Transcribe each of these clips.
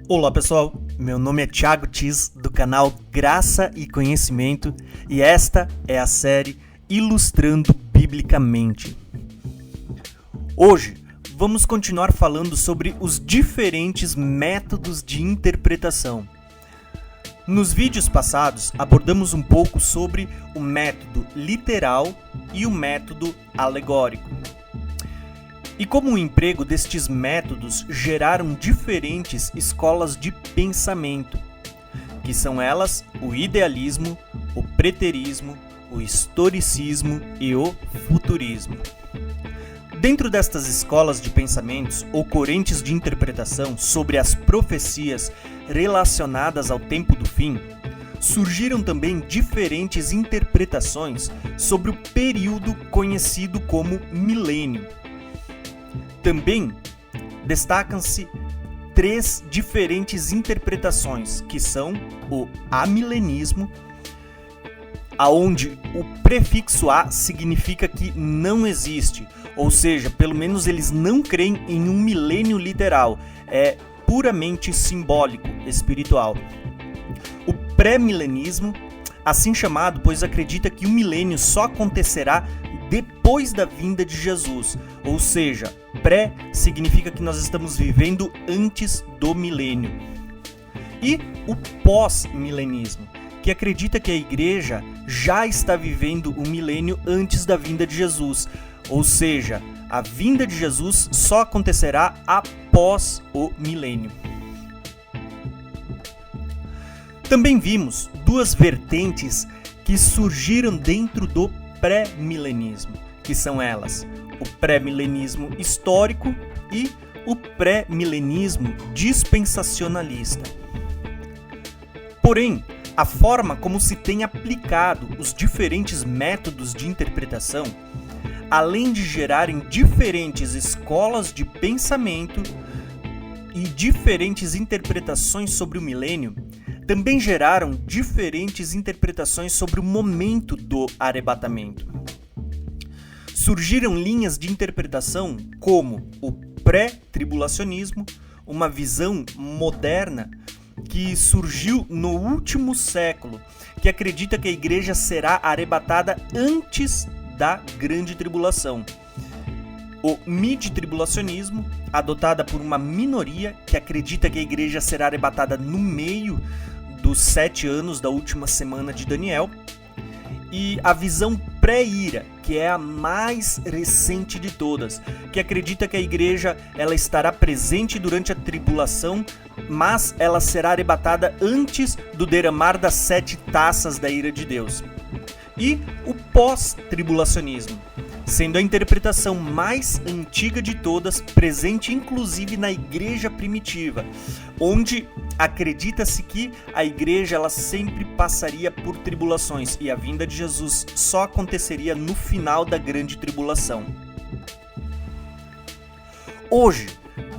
Olá pessoal, meu nome é Thiago Tis do canal Graça e Conhecimento e esta é a série Ilustrando Biblicamente. Hoje vamos continuar falando sobre os diferentes métodos de interpretação. Nos vídeos passados abordamos um pouco sobre o método literal e o método alegórico. E como o emprego destes métodos geraram diferentes escolas de pensamento, que são elas o idealismo, o preterismo, o historicismo e o futurismo. Dentro destas escolas de pensamentos ou correntes de interpretação sobre as profecias relacionadas ao tempo do fim, surgiram também diferentes interpretações sobre o período conhecido como milênio. Também destacam-se três diferentes interpretações, que são o amilenismo, aonde o prefixo a significa que não existe, ou seja, pelo menos eles não creem em um milênio literal, é puramente simbólico, espiritual. O pré-milenismo, assim chamado, pois acredita que o milênio só acontecerá depois da vinda de Jesus, ou seja, pré significa que nós estamos vivendo antes do milênio. E o pós-milenismo, que acredita que a igreja já está vivendo o milênio antes da vinda de Jesus, ou seja, a vinda de Jesus só acontecerá após o milênio. Também vimos duas vertentes que surgiram dentro do pré-milenismo, que são elas o pré-milenismo histórico e o pré-milenismo dispensacionalista. Porém, a forma como se tem aplicado os diferentes métodos de interpretação, além de gerarem diferentes escolas de pensamento e diferentes interpretações sobre o milênio, também geraram diferentes interpretações sobre o momento do arrebatamento. Surgiram linhas de interpretação como o pré-tribulacionismo, uma visão moderna que surgiu no último século, que acredita que a igreja será arrebatada antes da grande tribulação. O mid-tribulacionismo, adotada por uma minoria que acredita que a igreja será arrebatada no meio dos 7 anos da última semana de Daniel, e a visão pré-ira, que é a mais recente de todas, que acredita que a igreja ela estará presente durante a tribulação, mas ela será arrebatada antes do derramar das 7 taças da ira de Deus. E o pós-tribulacionismo, sendo a interpretação mais antiga de todas, presente inclusive na igreja primitiva, onde acredita-se que a igreja ela sempre passaria por tribulações e a vinda de Jesus só aconteceria no final da grande tribulação. Hoje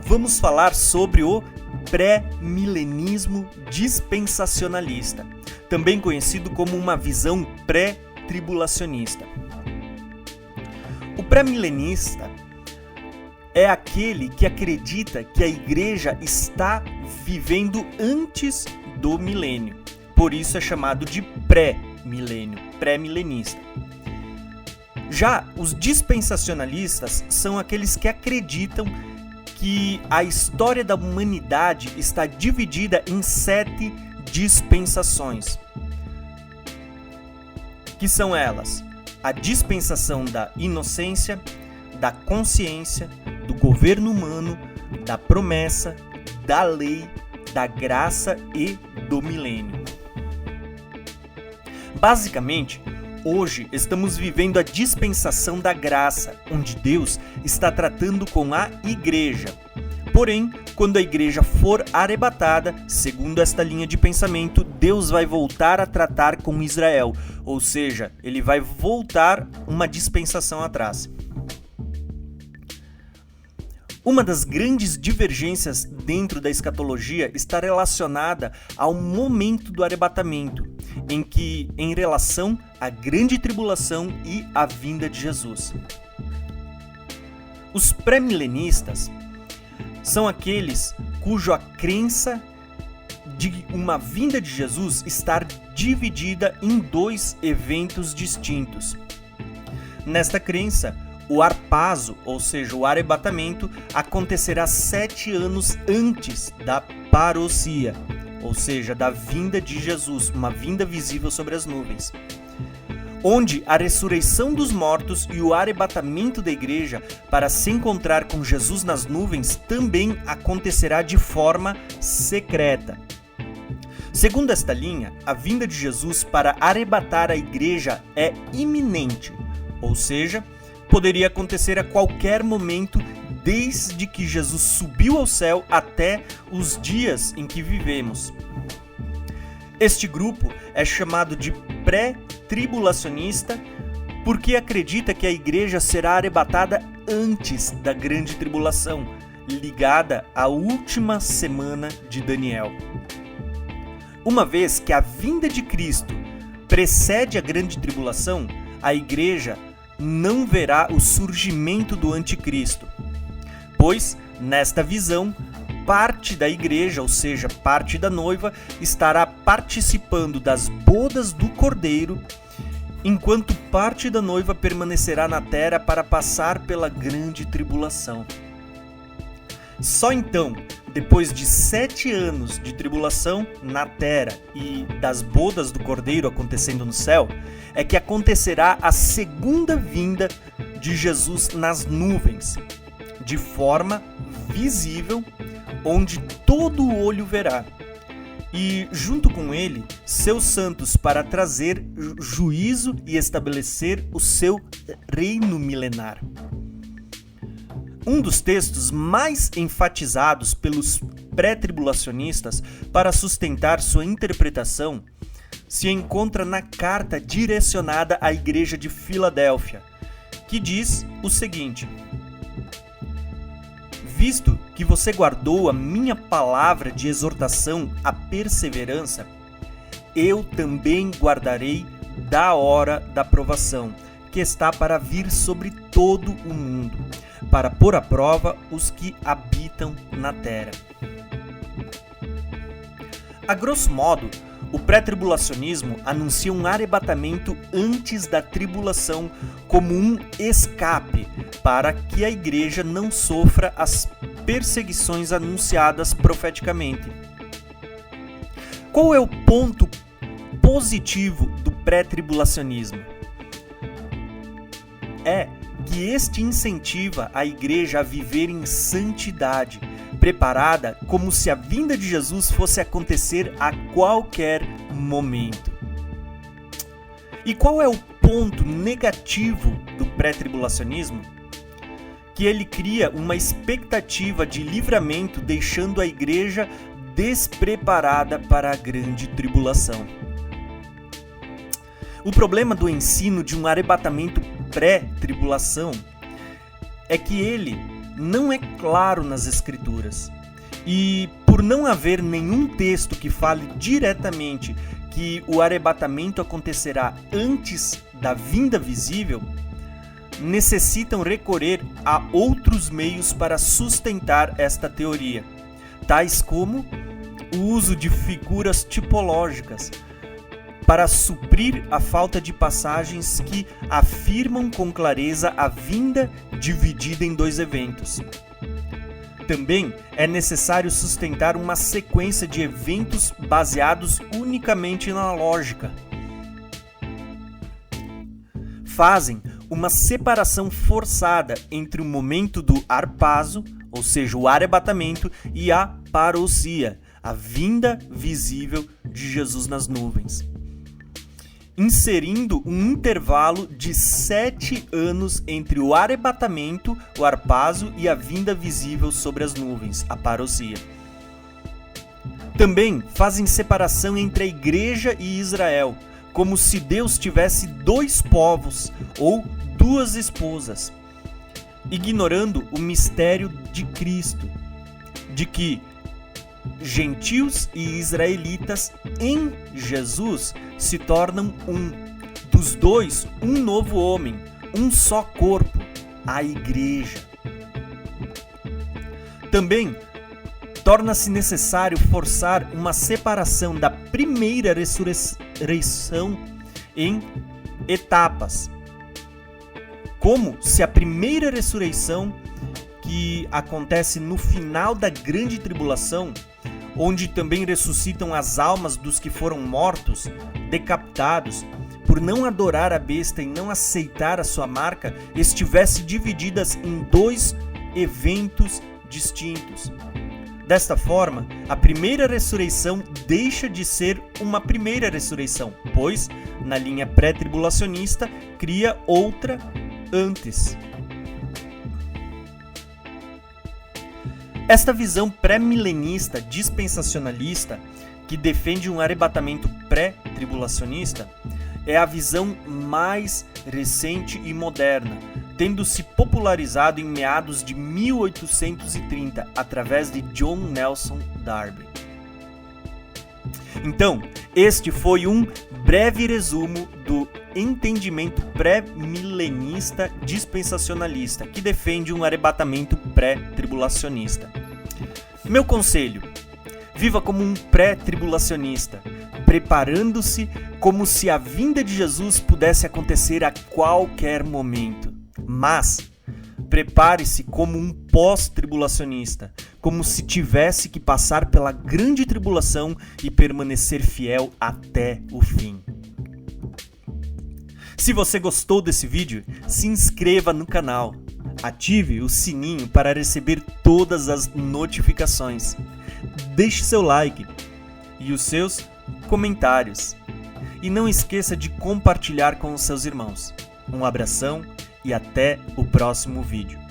vamos falar sobre o pré-milenismo dispensacionalista, também conhecido como uma visão pré-tribulacionista. O pré-milenista é aquele que acredita que a igreja está vivendo antes do milênio. Por isso é chamado de pré-milênio, pré-milenista. Já os dispensacionalistas são aqueles que acreditam que a história da humanidade está dividida em 7 dispensações, que são elas: a dispensação da inocência, da consciência, do governo humano, da promessa, da lei, da graça e do milênio. Basicamente, hoje estamos vivendo a dispensação da graça, onde Deus está tratando com a igreja. Porém, quando a igreja for arrebatada, segundo esta linha de pensamento, Deus vai voltar a tratar com Israel, ou seja, ele vai voltar uma dispensação atrás. Uma das grandes divergências dentro da escatologia está relacionada ao momento do arrebatamento, em relação à grande tribulação e à vinda de Jesus. Os pré-milenistas são aqueles cuja crença de uma vinda de Jesus estar dividida em 2 eventos distintos. Nesta crença, o arpazo, ou seja, o arrebatamento, acontecerá 7 anos antes da parousia, ou seja, da vinda de Jesus, uma vinda visível sobre as nuvens, onde a ressurreição dos mortos e o arrebatamento da igreja para se encontrar com Jesus nas nuvens também acontecerá de forma secreta. Segundo esta linha, a vinda de Jesus para arrebatar a igreja é iminente, ou seja, poderia acontecer a qualquer momento desde que Jesus subiu ao céu até os dias em que vivemos. Este grupo é chamado de pré-tribulacionista porque acredita que a igreja será arrebatada antes da grande tribulação, ligada à última semana de Daniel. Uma vez que a vinda de Cristo precede a grande tribulação, a igreja não verá o surgimento do anticristo, pois, nesta visão, parte da igreja, ou seja, parte da noiva, estará participando das bodas do Cordeiro, enquanto parte da noiva permanecerá na terra para passar pela grande tribulação. Só então, depois de 7 anos de tribulação na terra e das bodas do Cordeiro acontecendo no céu, é que acontecerá a segunda vinda de Jesus nas nuvens, de forma visível, onde todo o olho verá, e junto com ele, seus santos para trazer juízo e estabelecer o seu reino milenar. Um dos textos mais enfatizados pelos pré-tribulacionistas para sustentar sua interpretação se encontra na carta direcionada à igreja de Filadélfia, que diz o seguinte: visto que você guardou a minha palavra de exortação à perseverança, eu também guardarei da hora da provação, que está para vir sobre todo o mundo, para pôr à prova os que habitam na terra. A grosso modo, o pré-tribulacionismo anuncia um arrebatamento antes da tribulação como um escape para que a igreja não sofra as perseguições anunciadas profeticamente. Qual é o ponto positivo do pré-tribulacionismo? É que este incentiva a igreja a viver em santidade, preparada como se a vinda de Jesus fosse acontecer a qualquer momento. E qual é o ponto negativo do pré-tribulacionismo? Que ele cria uma expectativa de livramento, deixando a igreja despreparada para a grande tribulação. O problema do ensino de um arrebatamento pré-tribulação é que ele não é claro nas Escrituras. E por não haver nenhum texto que fale diretamente que o arrebatamento acontecerá antes da vinda visível, necessitam recorrer a outros meios para sustentar esta teoria, tais como o uso de figuras tipológicas, para suprir a falta de passagens que afirmam com clareza a vinda dividida em 2 eventos. Também é necessário sustentar uma sequência de eventos baseados unicamente na lógica. Fazem uma separação forçada entre o momento do arpazo, ou seja, o arrebatamento, e a parousia, a vinda visível de Jesus nas nuvens, inserindo um intervalo de 7 anos entre o arrebatamento, o arpazo, e a vinda visível sobre as nuvens, a parousia. Também fazem separação entre a igreja e Israel, como se Deus tivesse 2 povos ou 2 esposas, ignorando o mistério de Cristo, de que gentios e israelitas em Jesus se tornam um. Dos 2, um novo homem, um só corpo, a igreja. Também torna-se necessário forçar uma separação da primeira ressurreição em etapas, como se a primeira ressurreição, que acontece no final da grande tribulação, onde também ressuscitam as almas dos que foram mortos, decapitados, por não adorar a besta e não aceitar a sua marca, estivesse divididas em dois eventos distintos. Desta forma, a primeira ressurreição deixa de ser uma primeira ressurreição, pois, na linha pré-tribulacionista, cria outra antes. Esta visão pré-milenista dispensacionalista, que defende um arrebatamento pré-tribulacionista, é a visão mais recente e moderna, tendo se popularizado em meados de 1830 através de John Nelson Darby. Então, este foi um breve resumo do entendimento pré-milenista dispensacionalista, que defende um arrebatamento pré-tribulacionista. Meu conselho: viva como um pré-tribulacionista, preparando-se como se a vinda de Jesus pudesse acontecer a qualquer momento. Mas prepare-se como um pós-tribulacionista, como se tivesse que passar pela grande tribulação e permanecer fiel até o fim. Se você gostou desse vídeo, se inscreva no canal, ative o sininho para receber todas as notificações, deixe seu like e os seus comentários. E não esqueça de compartilhar com os seus irmãos. Um abração e até o próximo vídeo.